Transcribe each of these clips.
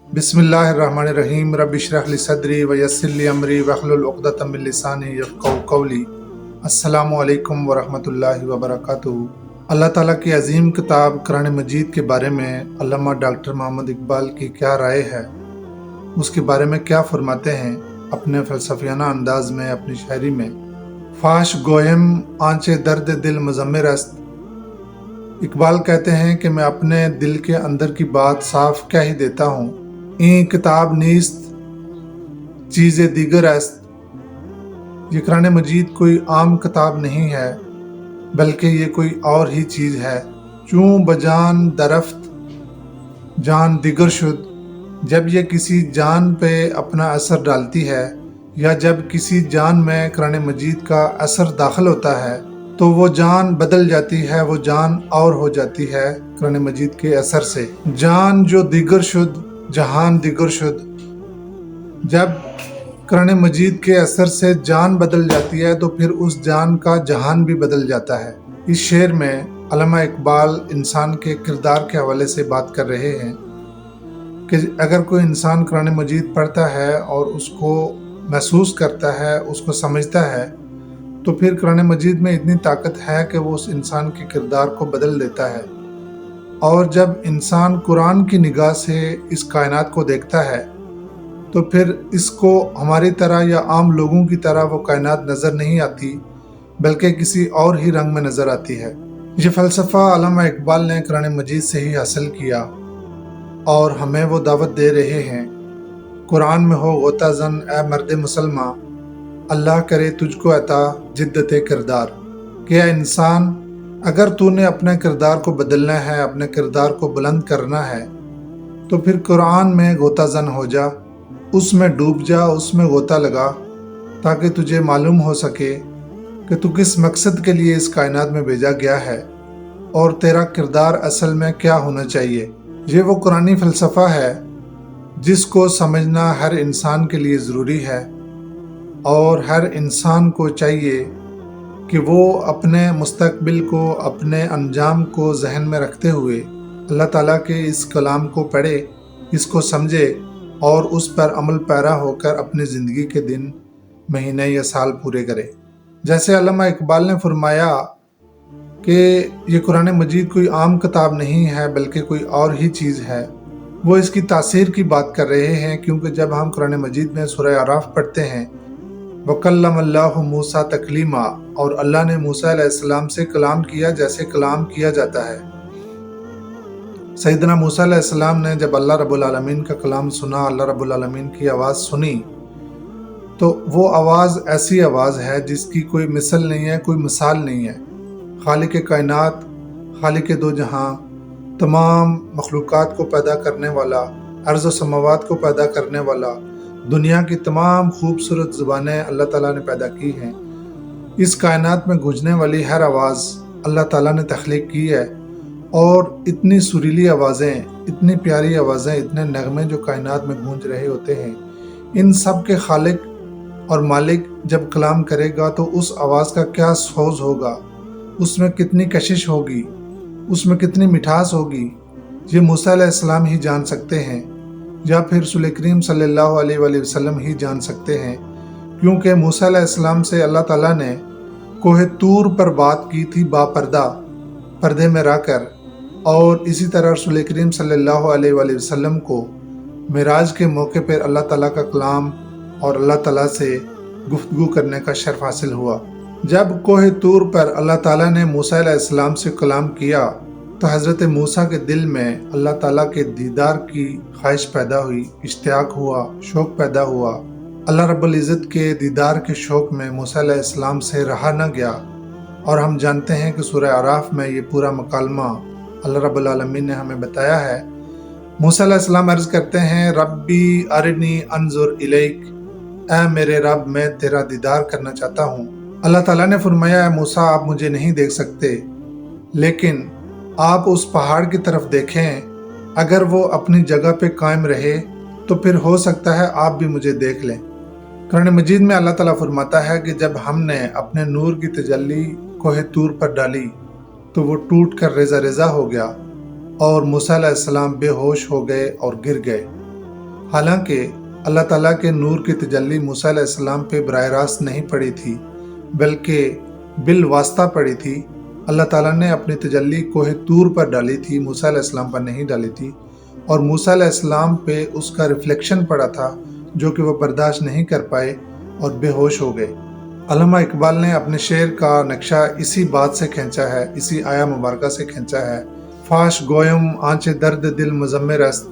बिस्मिल्लाहिर्रहमानिर्रहीम रब्बि इश्रह ली सदरी व यस्सिर ली अमरी वहलुल उक़दतम मिन लिसानी यफ़क़हू क़ौली। अस्सलामु अलैकुम व रहमतुल्लाहि व बरकातुहू। अल्लाह ताला की अजीम किताब कुरान मजीद के बारे में अल्लामा डॉक्टर मोहम्मद इकबाल की क्या राय है, उसके बारे में क्या फरमाते हैं अपने फ़लसफ़ियाना अंदाज में अपनी शायरी में। फाश गोयम आंचे दर्द दिल मुज़म्मिर است। इकबाल कहते हैं कि मैं अपने दिल के अंदर की बात साफ कह ही देता हूँ। ई किताब नीस्त चीज़े दीगर است। ये कुरान मजीद कोई आम किताब नहीं है, बल्कि ये कोई और ही चीज़ है। चूँ बजान दरफ्त जान दिगर शुद। जब ये किसी जान पे अपना असर डालती है या जब किसी जान में कुरान मजीद का असर दाखिल होता है तो वो जान बदल जाती है, वो जान और हो जाती है कुरान मजीद के असर से। जान जो दिगर शुद जहान दिगर शुद। जब कुरान मजीद के असर से जान बदल जाती है तो फिर उस जान का जहान भी बदल जाता है। इस शेर में अल्लामा इकबाल इंसान के किरदार के हवाले से बात कर रहे हैं कि अगर कोई इंसान कुरान मजीद पढ़ता है और उसको महसूस करता है, उसको समझता है, तो फिर कुरान मजीद में इतनी ताकत है कि वो उस इंसान के किरदार को बदल देता है। और जब इंसान कुरान की निगाह से इस कायनात को देखता है तो फिर इसको हमारी तरह या आम लोगों की तरह वो कायनात नज़र नहीं आती, बल्कि किसी और ही रंग में नज़र आती है। ये फ़लसफ़ा अल्लामा इकबाल ने कुरान मजीद से ही हासिल किया और हमें वो दावत दे रहे हैं। कुरान में हो गोता जन ए मर्द मुसलमान, अल्लाह करे तुझको अता जिद्दत किरदार। कि ए इंसान, अगर तूने अपने किरदार को बदलना है, अपने किरदार को बुलंद करना है, तो फिर कुरान में गोता जन हो जा, उसमें डूब जा, उसमें गोता लगा, ताकि तुझे मालूम हो सके कि तू किस मकसद के लिए इस कायनात में भेजा गया है और तेरा किरदार असल में क्या होना चाहिए। ये वो कुरानी फ़लसफ़ा है जिसको समझना हर इंसान के लिए ज़रूरी है और हर इंसान को चाहिए कि वो अपने मुस्तकबिल को, अपने अंजाम को जहन में रखते हुए अल्लाह ताला के इस कलाम को पढ़े, इसको समझे और उस पर अमल पैरा होकर अपनी ज़िंदगी के दिन, महीने या साल पूरे करे। जैसे अल्लामा इकबाल ने फरमाया कि ये कुरान मजीद कोई आम किताब नहीं है, बल्कि कोई और ही चीज़ है। वो इसकी तासीर की बात कर रहे हैं, क्योंकि जब हम कुरान मजीद में सूरह आराफ पढ़ते हैं, वकल्लमल्लाहु मूसा तकलीमा, और अल्लाह ने मूसा अलैहिस्सलाम से कलाम किया जैसे कलाम किया जाता है। सैयदना मूसा अलैहिस्सलाम ने जब अल्लाह रब्बुल आलमीन का कलाम सुना, अल्लाह रब्बुल आलमीन की आवाज़ सुनी, तो वो आवाज़ ऐसी आवाज़ है जिसकी कोई मिसल नहीं है, कोई मिसाल नहीं है। खालिक कायनात, खालिक दो जहां, तमाम मखलूक़ात को पैदा करने वाला, अर्ज़ व समावात को पैदा करने वाला, दुनिया की तमाम खूबसूरत ज़ुबानें अल्लाह ताला ने पैदा की हैं। इस कायनात में गूंजने वाली हर आवाज़ अल्लाह ताला ने तख्लीक की है, और इतनी सुरीली आवाज़ें, इतनी प्यारी आवाज़ें, इतने नगमे जो कायनात में गूंज रहे होते हैं, इन सब के खालिक और मालिक जब कलाम करेगा तो उस आवाज़ का क्या सोज होगा, उसमें कितनी कशिश होगी, उसमें कितनी मिठास होगी, ये मूसा अलैहिस्सलाम ही जान सकते हैं, या फिर रसूल करीम सल्लल्लाहु अलैहि वसल्लम ही जान सकते हैं। क्योंकि मूसा अलैहिस्सलाम से अल्लाह ताला ने कोहे तूर पर बात की थी बापर्दा, पर्दे में रहकर, और इसी तरह रसूल करीम सल्लल्लाहु अलैहि वसल्लम को मिराज के मौके पर अल्लाह ताला का कलाम और अल्लाह ताला से गुफ्तगू करने का शर्फ हासिल हुआ। जब कोहे तूर पर अल्लाह ताला ने मूसा अलैहिस्सलाम से कलाम किया तो हज़रत मूसा के दिल में अल्लाह ताला के दीदार की ख्वाहिश पैदा हुई, इश्तियाक हुआ, शौक़ पैदा हुआ। अल्लाह रब्बुल इज़्ज़त के दीदार के शौक़ में मूसा अलैहिस्सलाम से रहा न गया, और हम जानते हैं कि सूरह आराफ में ये पूरा मकालमा अल्लाह रब्बुल आलमीन ने हमें बताया है। मूसा अलैहिस्सलाम अर्ज़ करते हैं, रब्बी अरनी अंजुर इलैक, ऐ मेरे रब, मैं तेरा दीदार करना चाहता हूँ। अल्लाह ताला ने फरमाया, है मूसा, आप मुझे नहीं देख सकते, लेकिन आप उस पहाड़ की तरफ देखें, अगर वो अपनी जगह पे कायम रहे तो फिर हो सकता है आप भी मुझे देख लें। कुरान मजीद में अल्लाह ताला फरमाता है कि जब हमने अपने नूर की तजल्ली कोहे तूर पर डाली तो वो टूट कर रेज़ा रेज़ा हो गया और मूसा अलैहिस्सलाम बेहोश हो गए और गिर गए। हालांकि अल्लाह ताला के नूर की तजल्ली मूसा अलैहिस्सलाम पे बराह रास्त नहीं पड़ी थी, बल्कि बिल वास्ता पड़ी थी। अल्लाह ताला ने अपनी तजल्ली कोहे तूर पर डाली थी, मूसा अलैहिस्सलाम पर नहीं डाली थी, और मूसा अलैहिस्सलाम पे उसका रिफ्लेक्शन पड़ा था जो कि वह बर्दाश्त नहीं कर पाए और बेहोश हो गए। अल्लामा इकबाल ने अपने शेर का नक्शा इसी बात से खींचा है, इसी आया मुबारका से खींचा है। फाश गोयम आंचे दर्द दिल मुजम्मिर अस्त,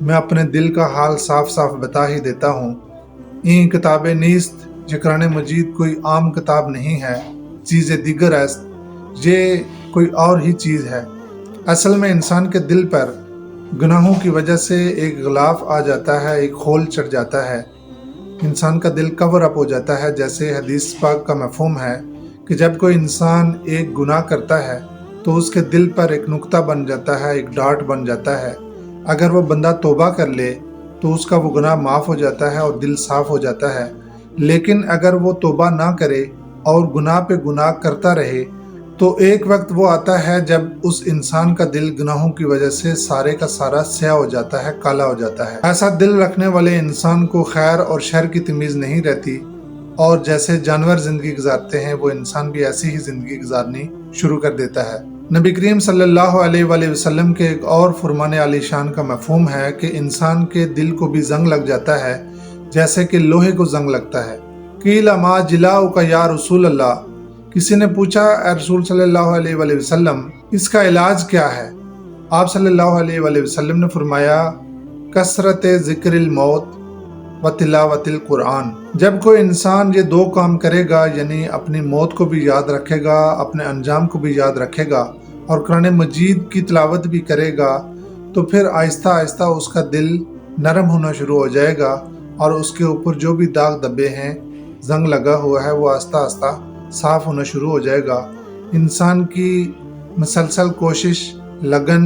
मैं अपने दिल का हाल साफ साफ बता ही देता हूँ। ई किताब नीस्त, ये कुरान मजीद कोई आम किताब नहीं है, चीज़ दिगर अस्त, ये कोई और ही चीज़ है। असल में इंसान के दिल पर गुनाहों की वजह से एक गिलाफ आ जाता है, एक खोल चढ़ जाता है, इंसान का दिल कवर अप हो जाता है। जैसे हदीस पाक का मफहूम है कि जब कोई इंसान एक गुनाह करता है तो उसके दिल पर एक नुक्ता बन जाता है, एक डाट बन जाता है। अगर वो बंदा तौबा कर ले तो उसका वो गुनाह माफ़ हो जाता है और दिल साफ़ हो जाता है। लेकिन अगर वो तौबा ना करे और गुनाह पे गुनाह करता रहे तो एक वक्त वो आता है जब उस इंसान का दिल गुनाहों की वजह से सारे का सारा स्याह हो जाता है, काला हो जाता है। ऐसा दिल रखने वाले इंसान को खैर और शर की तमीज़ नहीं रहती, और जैसे जानवर ज़िंदगी गुजारते हैं वो इंसान भी ऐसी ही ज़िंदगी गुजारनी शुरू कर देता है। नबी करीम सल्लल्लाहु अलैहि वसल्लम के एक और फरमान आली शान का मफहूम है कि इंसान के दिल को भी जंग लग जाता है जैसे कि लोहे को जंग लगता है। कीला मा जिलाउ का या रसूल अल्लाह, किसी ने पूछा ए रसूल सल्लल्लाहु अलैहि वसल्लम इसका इलाज क्या है? आप सल्लल्लाहु अलैहि वसल्लम ने फरमाया कसरत ज़िक्रिल मौत व तिलावतिल कुरान। जब कोई इंसान ये दो काम करेगा, यानी अपनी मौत को भी याद रखेगा, अपने अंजाम को भी याद रखेगा और कुरान मजीद की तिलावत भी करेगा, तो फिर आहिस्ता आहिस्ता उसका दिल नरम होना शुरू हो जाएगा और उसके ऊपर जो भी दाग धब्बे हैं, जंग लगा हुआ है, वो आहिस्ता आहिस्ता साफ होना शुरू हो जाएगा। इंसान की मुसलसल कोशिश, लगन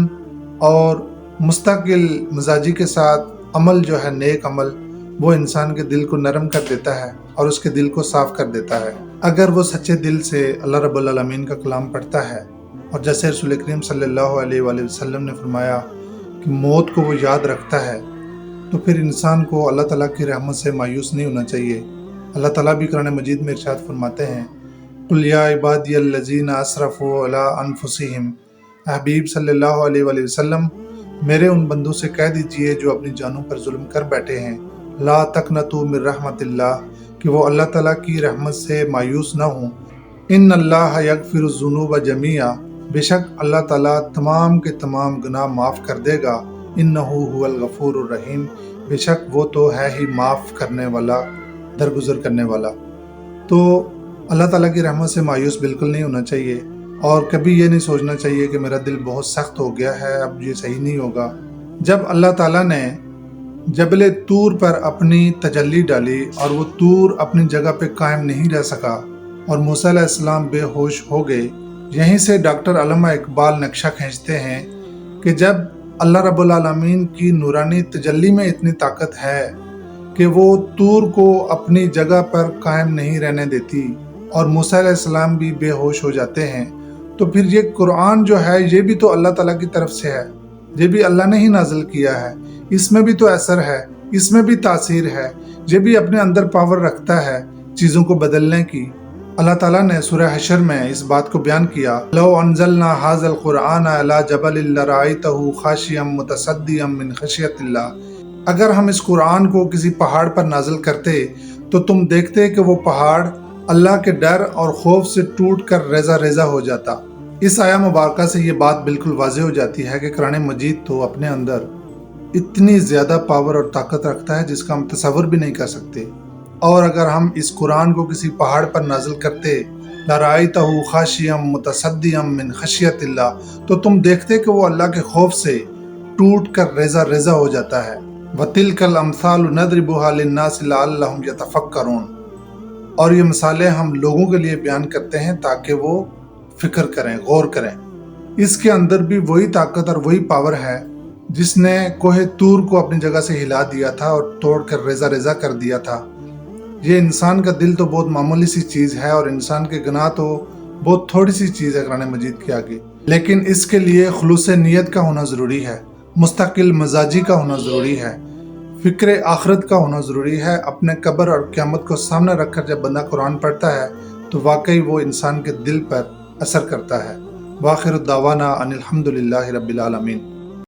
और मुस्तकिल मिजाजी के साथ अमल जो है, नेक अमल, वो इंसान के दिल को नरम कर देता है और उसके दिल को साफ कर देता है। अगर वो सच्चे दिल से अल्लाह रब्बुल आलमीन का कलाम पढ़ता है और जैसे रसूल करीम सल्लल्लाहु अलैहि वसल्लम ने फरमाया कि मौत को वो याद रखता है, तो फिर इंसान को अल्लाह ताला की रहमत से मायूस नहीं होना चाहिए। अल्लाह ताला भी कुरान मजीद में इरशाद फरमाते हैं कुल या इबादियल्लज़ीना असरफ़ू अला अनफुसिहिम, हबीब सल्लल्लाहु अलैहि वसल्लम मेरे उन बंदों से कह दीजिए जो अपनी जानों पर जुल्म कर बैठे हैं, ला तकनतू मिर रहमतिल्लाह, कि वो अल्लाह ताला की रहमत से मायूस ना हों। इन अल्लाह यगफिरुज़्ज़ुनूब जमीआ, बेशक अल्लाह ताला तमाम के तमाम गुनाह माफ़ कर देगा। इन्नहु हुवल गफूरुर रहीम, बेशक वो तो है ही माफ़ करने वाला, दरगुजर करने वाला। तो अल्लाह ताला की रहमत से मायूस बिल्कुल नहीं होना चाहिए और कभी ये नहीं सोचना चाहिए कि मेरा दिल बहुत सख्त हो गया है, अब ये सही नहीं होगा। जब अल्लाह ताला ने जबल तूर पर अपनी तजल्ली डाली और वो तूर अपनी जगह पे कायम नहीं रह सका और मूसा अलैहिस्सलाम बेहोश हो गए, यहीं से डॉक्टर अल्लामा इकबाल नक्शा खींचते हैं कि जब अल्लाह रब्बुल आलमीन की नूरानी तजल्ली में इतनी ताकत है कि वो तूर को अपनी जगह पर कायम नहीं रहने देती और मूसा अलैहिस्सलाम भी बेहोश हो जाते हैं, तो फिर ये कुरान जो है ये भी तो अल्लाह ताला की तरफ से है, ये भी अल्लाह ने ही नाजिल किया है, इसमें भी तो असर है, इसमें भी तासीर है, ये भी अपने अंदर पावर रखता है चीज़ों को बदलने की। अल्लाह ताला ने सूरह हशर में इस बात को बयान किया, लौ अंज़लना हाज़ल कुरआन अला जबलिन लरअयतहु खाशियम मुतसद्दियम मिन खशियतिल्लाह, अगर हम इस कुरान को किसी पहाड़ पर नाजिल करते तो तुम देखते कि वो पहाड़ अल्लाह के डर और खौफ से टूट कर रेजा रेजा हो जाता। इस आया मुबारका से ये बात बिल्कुल वाज़ेह हो जाती है कि कुरान मजीद तो अपने अंदर इतनी ज़्यादा पावर और ताकत रखता है जिसका हम तसव्वुर भी नहीं कर सकते। और अगर हम इस कुरान को किसी पहाड़ पर नाजिल करते, लरअयतहु खाशियम मुतसद्दियम मिन खशियतिल्लाह, तो तुम देखते कि वो अल्लाह के खौफ से टूट कर रेजा रेजा हो जाता है। वतिलकल अमसालु नदरिबुहा लिन्नासि लअल्लहुम यतफक्करून, और ये मिसालें हम लोगों के लिए बयान करते हैं ताकि वो फिक्र करें, गौर करें। इसके अंदर भी वही ताकत और वही पावर है जिसने कोहे तूर को अपनी जगह से हिला दिया था और तोड़कर रेजा रेजा कर दिया था। ये इंसान का दिल तो बहुत मामूली सी चीज़ है और इंसान के गुनाह तो बहुत थोड़ी सी चीज़ है कुरान मजीद के आगे, लेकिन इसके लिए खुलूस नीयत का होना ज़रूरी है, मुस्तकिल मजाजी का होना ज़रूरी है, فکر آخرت کا ہونا ضروری ہے۔ اپنے قبر اور قیامت کو سامنے رکھ کر جب بندہ قرآن پڑھتا ہے تو واقعی وہ انسان کے دل پر اثر کرتا ہے۔ وآخر الدعوانا ان الحمد للہ رب العالمین۔